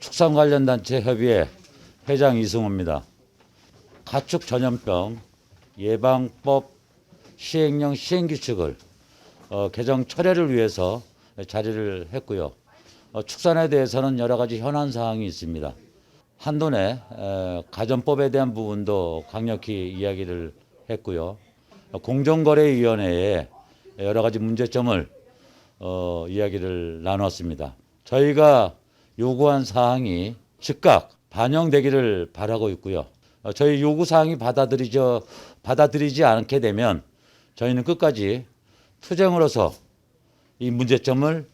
축산 관련 단체 협의회 회장 이승호입니다. 가축 전염병 예방법 시행령 시행규칙을 개정 철회를 위해서 자리를 했고요. 축산에 대해서는 여러 가지 현안 사항이 있습니다. 한도 내 가전법에 대한 부분도 강력히 이야기를 했고요. 공정거래위원회에 여러 가지 문제점을 이야기를 나눴습니다. 저희가 요구한 사항이 즉각 반영되기를 바라고 있고요. 저희 요구 사항이 받아들이지 않게 되면 저희는 끝까지 투쟁으로서 이 문제점을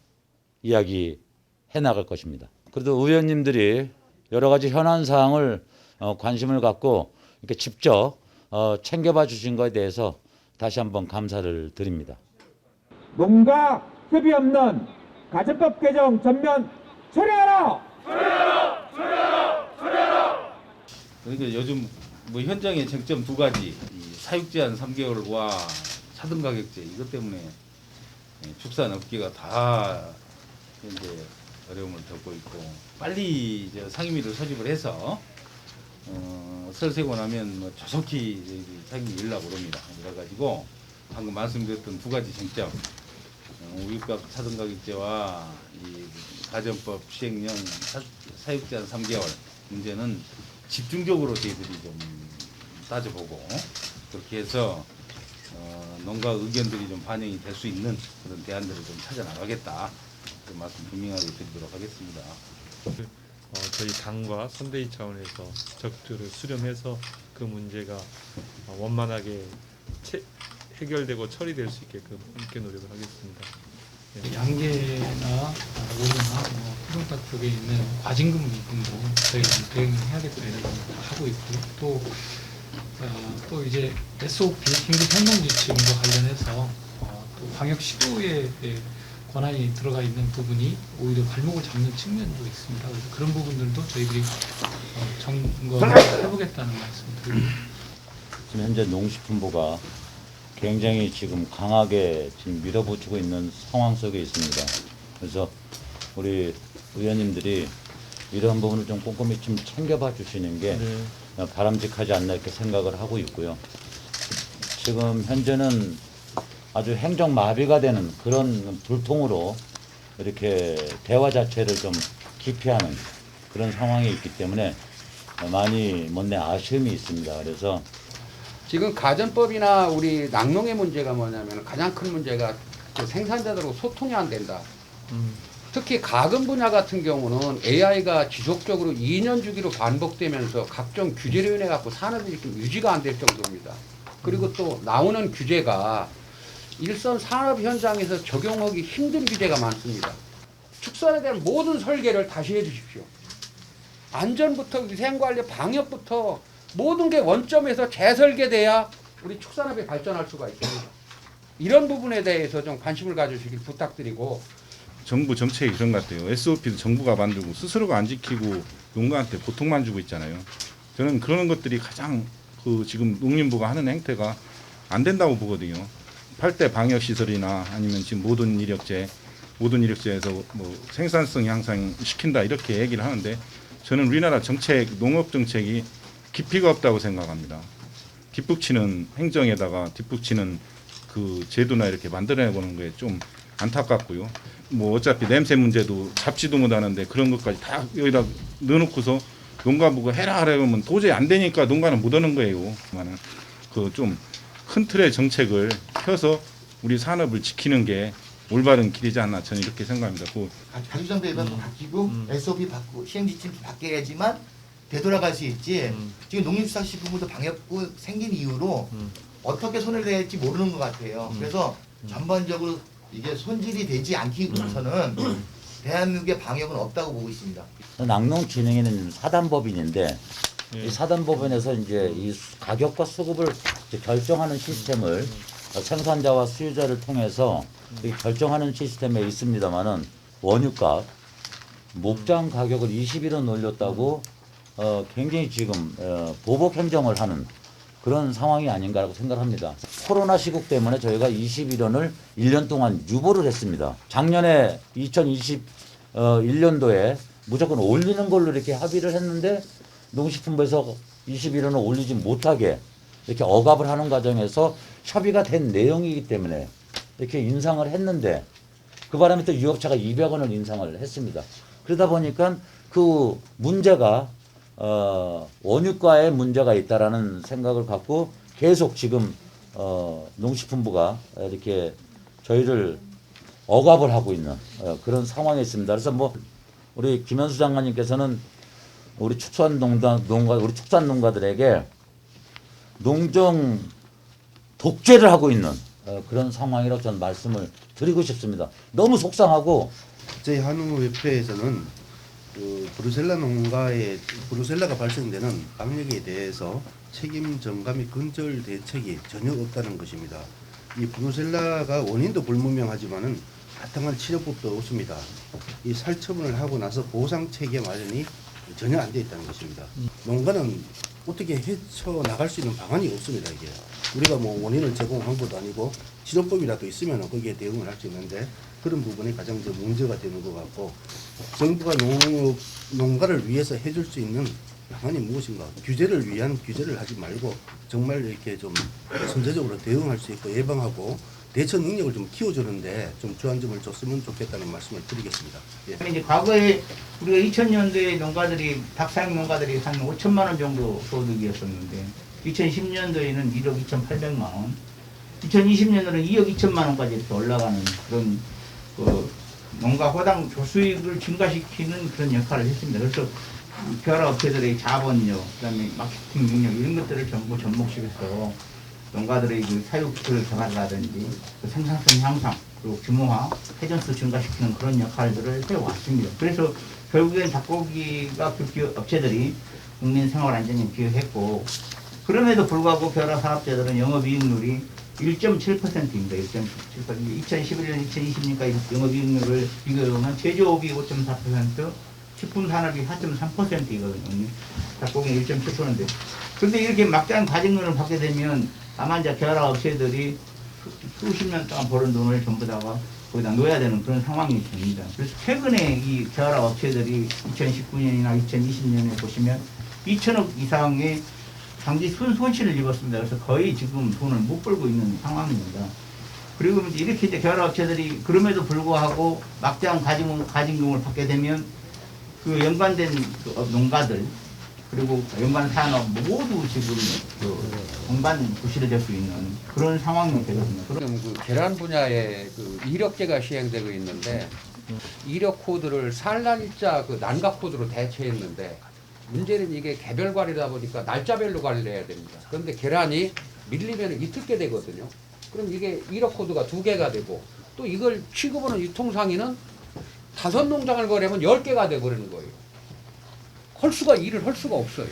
이야기해 나갈 것입니다. 그래도 의원님들이 여러 가지 현안 사항을 관심을 갖고 이렇게 직접 챙겨봐 주신 것에 대해서 다시 한번 감사를 드립니다. 농가 협의 없는 가전법 개정 전면 철회하라! 그러니까 요즘 뭐 현장의 쟁점 두 가지, 이 사육 제한 3개월과 차등 가격제 이것 때문에 축산 업계가 다 현재 어려움을 겪고 있고, 빨리 이제 상임위를 소집을 해서 설 세고 나면 뭐 조속히 상임위 열라고 그럽니다. 그래가지고 방금 말씀드렸던 두 가지 쟁점, 우유값 차등 가격제와 이 가전법 시행령 사육 제한 3개월 문제는 집중적으로 저희들이 좀 따져보고, 그렇게 해서 농가 의견들이 좀 반영이 될 수 있는 그런 대안들을 좀 찾아 나가겠다, 그 말씀 분명하게 드리도록 하겠습니다. 저희 당과 선대위 차원에서 적절히 수렴해서 그 문제가 원만하게 해결되고 처리될 수 있게끔 함께 노력을 하겠습니다. 양계나 오류나 토종닭 쪽에 있는 과징금 부분도 저희가 좀 대응을 해야겠다는 생각을 하고 있고요. 또 이제 SOP 긴급 행동 지침과 관련해서 또 방역 시도에 권한이 들어가 있는 부분이 오히려 발목을 잡는 측면도 있습니다. 그래서 그런 부분들도 저희들이 점검을 해보겠다는 말씀을 드립니다. 지금 현재 농식품부가 굉장히 지금 강하게 지금 밀어붙이고 있는 상황 속에 있습니다. 그래서 우리 의원님들이 이런 부분을 좀 꼼꼼히 좀 챙겨봐 주시는 게 바람직하지 않나 이렇게 생각을 하고 있고요. 지금 현재는 아주 행정 마비가 되는 그런 불통으로 이렇게 대화 자체를 좀 기피하는 그런 상황이 있기 때문에 많이 못내 아쉬움이 있습니다. 그래서 지금 가전법이나 우리 낙농의 문제가 뭐냐면 가장 큰 문제가 그 생산자들하고 소통이 안 된다. 특히 가금 분야 같은 경우는 AI가 지속적으로 2년 주기로 반복되면서 각종 규제로 인해 갖고 산업이 좀 유지가 안 될 정도입니다. 그리고 또 나오는 규제가 일선 산업 현장에서 적용하기 힘든 규제가 많습니다. 축산에 대한 모든 설계를 다시 해주십시오. 안전부터 위생관리, 방역부터 모든 게 원점에서 재설계돼야 우리 축산업이 발전할 수가 있습니다. 이런 부분에 대해서 좀 관심을 가주시길 부탁드리고, 정부 정책이 그런 것 같아요. SOP도 정부가 만들고 스스로가 안 지키고 농가한테 고통만 주고 있잖아요. 저는 그런 것들이 가장 지금 농림부가 하는 행태가 안 된다고 보거든요. 8대 방역 시설이나 아니면 지금 모든 이력제에서 뭐 생산성 향상 시킨다 이렇게 얘기를 하는데, 저는 우리나라 정책, 농업 정책이 깊이가 없다고 생각합니다. 뒷북치는 행정에다가 뒷북치는 그 제도나 이렇게 만들어내보는 게 좀 안타깝고요. 뭐 어차피 냄새 문제도 잡지도 못하는데 그런 것까지 다 여기다 넣어놓고서 농가보고 해라 하려면 도저히 안 되니까 농가는 못 하는 거예요. 그 좀 큰 틀의 정책을 펴서 우리 산업을 지키는 게 올바른 길이지 않나, 저는 이렇게 생각합니다. 가축장도 일반도 바뀌고 SOP 바꾸고 시행지침도 바뀌어야지만 되돌아갈 수 있지. 지금 농림수산식품부도 방역부 생긴 이후로 어떻게 손을 대야 할지 모르는 것 같아요. 그래서 전반적으로 이게 손질이 되지 않기 위해서는 대한민국의 방역은 없다고 보고 있습니다. 낙농진흥위는 사단법인인데 이 사단법인에서 이제 이 가격과 수급을 이제 결정하는 시스템을 생산자와 수요자를 통해서 결정하는 시스템에 있습니다만은 원유값, 목장 가격을 21원 올렸다고 굉장히 지금 보복 행정을 하는 그런 상황이 아닌가라고 생각합니다. 코로나 시국 때문에 저희가 21원을 1년 동안 유보를 했습니다. 작년에 2021년도에 무조건 올리는 걸로 이렇게 합의를 했는데 농식품부에서 21원을 올리지 못하게 이렇게 억압을 하는 과정에서 협의가 된 내용이기 때문에 이렇게 인상을 했는데 그 바람에 또 유업차가 200원을 인상을 했습니다. 그러다 보니까 그 문제가 원유가에 문제가 있다라는 생각을 갖고 계속 지금 농식품부가 이렇게 저희를 억압을 하고 있는 그런 상황에 있습니다. 그래서 뭐 우리 김현수 장관님께서는 우리 우리 축산농가들에게 농정 독재를 하고 있는 그런 상황이라고 저는 말씀을 드리고 싶습니다. 너무 속상하고 저희 한우협회에서는 그 브루셀라가 발생되는 방역에 대해서 책임 전가및 근절 대책이 전혀 없다는 것입니다. 이 브루셀라가 원인도 불분명하지만은 바탕한 치료법도 없습니다. 이 살처분을 하고 나서 보상 체계 마련이 전혀 안 돼 있다는 것입니다. 농가는 어떻게 헤쳐 나갈 수 있는 방안이 없습니다. 이게 우리가 뭐 원인을 제공한 것도 아니고 치료법이라도 있으면 거기에 대응을 할 수 있는데 그런 부분이 가장 이제 문제가 되는 것 같고 정부가 농가를 위해서 해줄 수 있는 방안이 무엇인가? 규제를 위한 규제를 하지 말고 정말 이렇게 좀 선제적으로 대응할 수 있고 예방하고 대처 능력을 좀 키워주는데 좀 주안점을 줬으면 좋겠다는 말씀을 드리겠습니다. 예. 이제 과거에 우리가 2000년도에 농가들이 닭사육 농가들이 한 5천만 원 정도 소득이었었는데 2010년도에는 1억 2,800만 원, 2020년도는 2억 2천만 원까지 이렇게 올라가는 그런 그 농가 호당 조수익을 증가시키는 그런 역할을 했습니다. 그래서 벼락업체들의 자본력, 그다음에 마케팅 능력 이런 것들을 전부 접목시켜서 농가들의 그 사육을 개발이라든지 그 생산성 향상 그리고 규모화, 회전수 증가시키는 그런 역할들을 해왔습니다. 그래서 결국엔 닭고기가 그 기업 업체들이 국민 생활 안정에 기여했고 그럼에도 불구하고 벼락 사업자들은 영업이익률이 1.7%입니다. 1.7%. 2011년, 2020년까지 영업이익률을 비교해보면 제조업이 5.4%, 식품산업이 4.3%이거든요. 닭고기는 1.7%인데. 그런데 이렇게 막대한 과징금을 받게 되면 다만 이제 벼락 업체들이 수십 년 동안 벌은 돈을 전부 다가 거기다 넣어야 되는 그런 상황이 됩니다. 그래서 최근에 이 벼락 업체들이 2019년이나 2020년에 보시면 2천억 이상의 장기 손실을 입었습니다. 그래서 거의 지금 돈을 못 벌고 있는 상황입니다. 그리고 이렇게 이제 벼락업체들이 그럼에도 불구하고 막대한 과징금을 받게 되면 그 연관된 그 농가들 그리고 연관 산업 모두 지금 그 동반 부실될 수 있는 그런 상황이 되거든요. 지금 그 계란 분야에 그 이력제가 시행되고 있는데 이력 코드를 살날자 그 난가 코드로 대체했는데 문제는 이게 개별 관리다 보니까 날짜별로 관리를 해야 됩니다. 그런데 계란이 밀리면 이틀게 되거든요. 그럼 이게 이력 코드가 2개가 되고 또 이걸 취급하는 유통상인은 5농장을 거래하면 10개가 돼버리는 거예요. 일을 할 수가 없어요.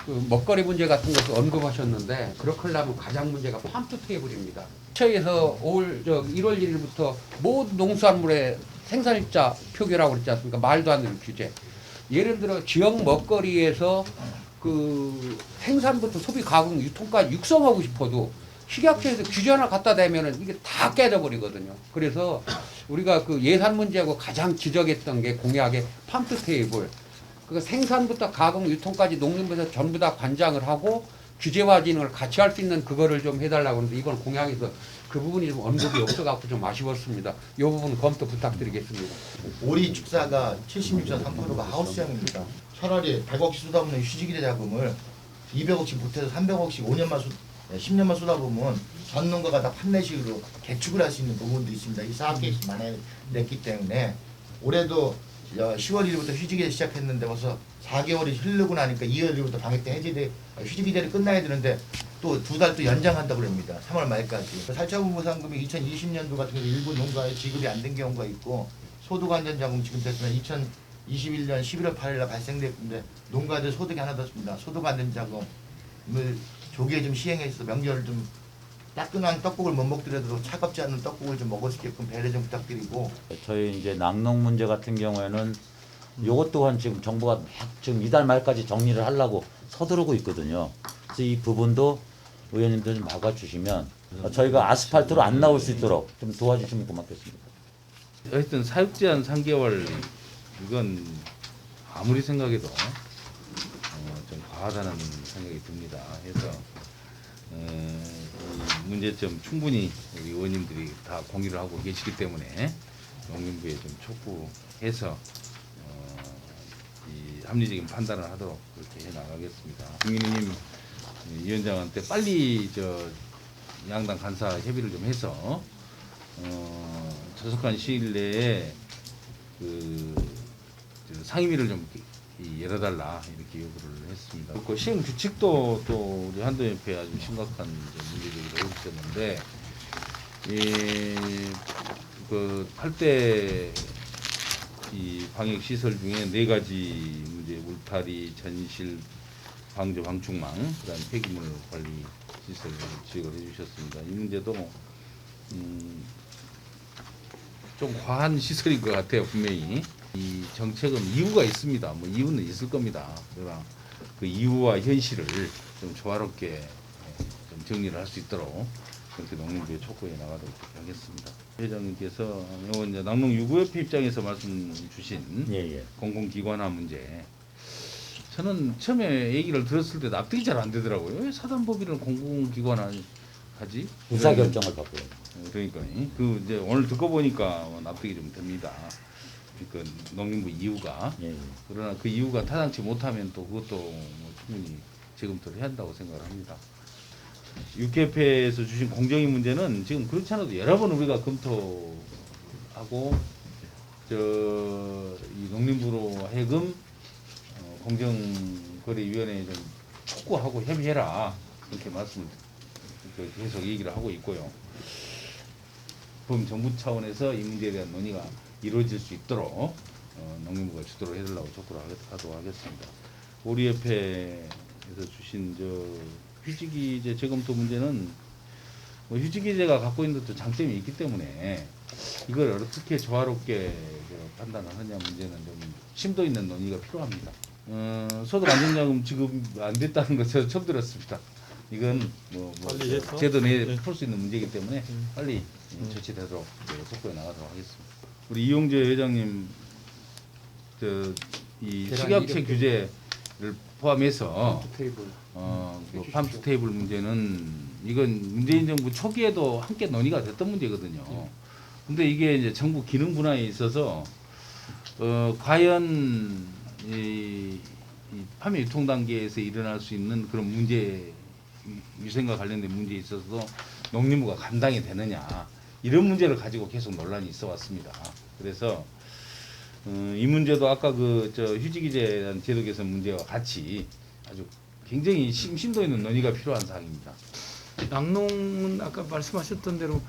그 먹거리 문제 같은 것도 언급하셨는데 그렇게 하려면 가장 문제가 팜투 테이블입니다. 처에서 1월 1일부터 모든 농수산물의 생산일자 표기라고 그랬지 않습니까? 말도 안 되는 규제. 예를 들어 지역 먹거리에서 그 생산부터 소비, 가공, 유통까지 육성하고 싶어도 식약처에서 규제 하나 갖다 대면은 이게 다 깨져버리거든요. 그래서 우리가 그 예산 문제하고 가장 지적했던 게 공약의 팜투 테이블. 그 생산부터 가공, 유통까지 농림부에서 전부 다 관장을 하고 규제와 진행을 같이 할 수 있는 그거를 좀 해달라고 하는데 이건 공약에서 그 부분이 좀 언급이 없어갖고 좀 아쉬웠습니다. 이 부분 검토 부탁드리겠습니다. 오리 축사가 76.3%가 하우스형입니다. 차라리 100억씩 쏟아부는 휴지기대 자금을 200억씩 못해서 300억씩 10년만 쏟아보면 전 농가가 다 판매식으로 개축을 할 수 있는 부분도 있습니다. 이 사업 계획이 만회됐기 때문에 올해도 10월 1일부터 휴지기대 시작했는데 벌써 4개월이 흐르고 나니까 2월 1일부터 방역 때 휴지기대를 끝나야 되는데 또 2달 또 연장한다고 합니다. 3월 말까지. 살처분보상금이 2020년도 같은 경우 일부 농가에 지급이 안 된 경우가 있고 소득안전자금 지금 됐으면 2021년 11월 8일날 발생됐는데 농가들 소득이 하나도 없습니다. 소득안전자금을 조기에 좀 시행해서 명절을 좀 따끈한 떡국을 못 먹더라도 차갑지 않은 떡국을 좀 먹을 수 있게끔 배려 좀 부탁드리고 저희 이제 낙농 문제 같은 경우에는 요것 또한 지금 정부가 막 지금 이달 말까지 정리를 하려고 서두르고 있거든요. 그래서 이 부분도 의원님들 좀 막아주시면 저희가 아스팔트로 안 나올 수 있도록 좀 도와주시면 고맙겠습니다. 하여튼 사육 제한 3개월 이건 아무리 생각해도 좀 과하다는 생각이 듭니다. 그래서 이 문제점 충분히 우리 의원님들이 다 공유를 하고 계시기 때문에 농림부에 좀 촉구해서 이 합리적인 판단을 하도록 그렇게 해 나가겠습니다. 김민희님 위원장한테 빨리 양당 간사 협의를 좀 해서 조속한 시일 내에 상임위를 좀 열어달라 이렇게 요구를 했습니다. 그 시행 규칙도 또 우리 한도협회 아주 심각한 문제들이 있었는데 그 8대 이 방역 시설 중에 4가지 문제 울타리, 전실, 방조, 방충망, 그다음 폐기물 관리 시설 지적을 해주셨습니다. 이 문제도 좀 과한 시설인 것 같아요. 분명히 이 정책은 이유가 있습니다. 뭐 이유는 있을 겁니다. 그러나 그 이유와 현실을 좀 조화롭게 좀 정리를 할 수 있도록 그렇게 농림부에 촉구해 나가도록 하겠습니다. 회장님께서 이제 낙농 유구협회 입장에서 말씀 주신 공공기관화 문제, 저는 처음에 얘기를 들었을 때 납득이 잘 안 되더라고요. 왜 사단법인을 공공기관화 하지? 의사결정을 바꿔요. 그러니까 그 이제 오늘 듣고 보니까 납득이 좀 됩니다. 그 농림부 이유가. 그러나 그 이유가 타당치 못하면 또 그것도 뭐 충분히 재검토를 해야 한다고 생각을 합니다. 육개협회에서 주신 공정위 문제는 지금 그렇지 않아도 여러 번 우리가 검토하고 이 농림부로 하여금 공정거래위원회에 좀 촉구하고 협의해라 이렇게 말씀을 계속 얘기를 하고 있고요. 그럼 정부 차원에서 이 문제에 대한 논의가 이루어질 수 있도록 농림부가 주도를 해달라고 촉구를 하도록 하겠습니다. 오리협회에서 주신 휴지기재 재검토 문제는 뭐 휴지기재가 갖고 있는 것도 장점이 있기 때문에 이걸 어떻게 조화롭게 판단을 하냐 문제는 좀 심도 있는 논의가 필요합니다. 소득 안정자금 지급 안 됐다는 거 제가 처음 들었습니다. 이건 빨리 해서? 제도 내에 풀 수 있는 문제이기 때문에 빨리 조치되도록 속도에 나가도록 하겠습니다. 우리 이용재 회장님 이 식약처 규제를 포함해서 팜투 테이블 문제는 이건 문재인 정부 초기에도 함께 논의가 됐던 문제거든요. 근데 이게 이제 정부 기능 분야에 있어서 과연 이 판매 유통 단계에서 일어날 수 있는 그런 문제, 위생과 관련된 문제에 있어서도 농림부가 감당이 되느냐 이런 문제를 가지고 계속 논란이 있어 왔습니다. 그래서 이 문제도 아까 휴지기재에 대한 제도 개선 문제와 같이 아주 굉장히 심도 있는 논의가 필요한 사항입니다. 낙농은 아까 말씀하셨던 대로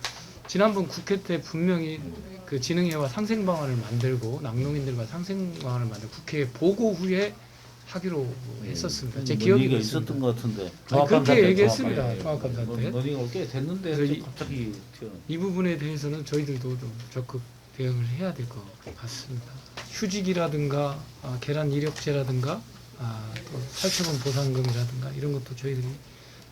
지난번 국회 때 분명히 그 진흥회와 상생 방안을 만들고 낙농인들과 상생 방안을 만들고 국회에 보고 후에 하기로 했었습니다. 제 기억이 논의가 있습니다. 있었던 것 같은데. 그렇게 얘기했습니다. 종합감사 때. 논의가 꽤 됐는데 그래서 갑자기 이 부분에 대해서는 저희들도 좀 적극 대응을 해야 될 것 같습니다. 휴직이라든가 계란 이력제라든가 또 살처분 보상금이라든가 이런 것도 저희들이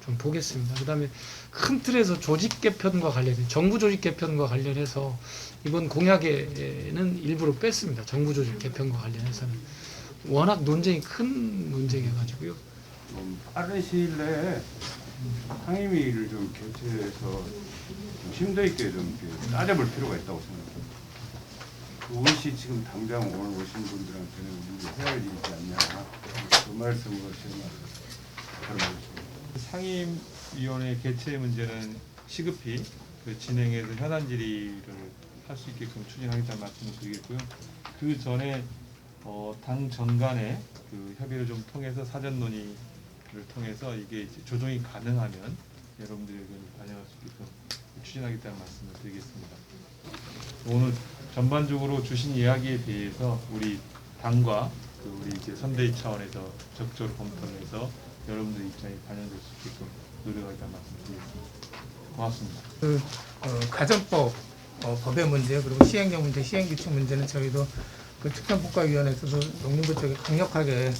좀 보겠습니다. 그다음에 큰 틀에서 조직 개편과 관련해 정부 조직 개편과 관련해서 이번 공약에는 일부러 뺐습니다. 정부 조직 개편과 관련해서는 워낙 논쟁이 큰 논쟁이어가지고요. 빠른 시일 내에 상임위를 좀 개최해서 좀 심도 있게 좀 따져볼 필요가 있다고 생각합니다. 무엇이 지금 당장 오늘 오신 분들한테는 해야 할 일이지 않냐 그 말씀으로 제가 말씀드립니다. 상임위원회 개최 문제는 시급히 진행해서 현안 질의를 할 수 있게끔 추진하겠다는 말씀을 드리겠고요. 그 전에 당 정간의 협의를 좀 통해서 사전 논의를 통해서 이게 이제 조정이 가능하면 여러분들의 의견을 반영할 수 있게끔 추진하겠다는 말씀을 드리겠습니다. 오늘 전반적으로 주신 이야기에 대해서 우리 당과 우리 이제 선대위 차원에서 적극적으로 검토를 해서 여러분들의 입장이 반영될 수 있게끔 노력하겠다는 말씀을 드리겠습니다. 고맙습니다. 가전법 법의 문제 그리고 시행령 문제, 시행규칙 문제는 저희도 그 특별국가위원회에서도 농림부 쪽에 강력하게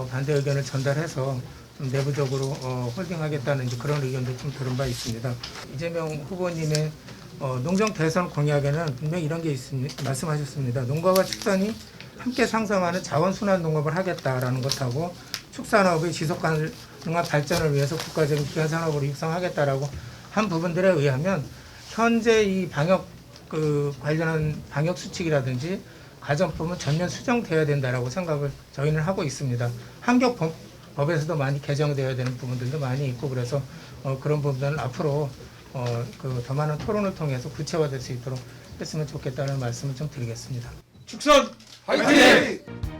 반대 의견을 전달해서 좀 내부적으로 홀딩하겠다는 이제 그런 의견도 좀 들은 바 있습니다. 이재명 후보님의 농정 대선 공약에는 분명히 이런 게 있습니다. 말씀하셨습니다. 농가와 축산이 함께 상생하는 자원순환 농업을 하겠다라는 것하고 축산업의 지속 가능한 발전을 위해서 국가적인 기반 산업으로 육성하겠다라고 한 부분들에 의하면 현재 이 방역 관련한 방역 수칙이라든지 가전법은 전면 수정돼야 된다라고 생각을 저희는 하고 있습니다. 환경법에서도 많이 개정되어야 되는 부분들도 많이 있고 그래서 그런 부분들은 앞으로 더 많은 토론을 통해서 구체화될 수 있도록 했으면 좋겠다는 말씀을 좀 드리겠습니다. 축산 화이팅!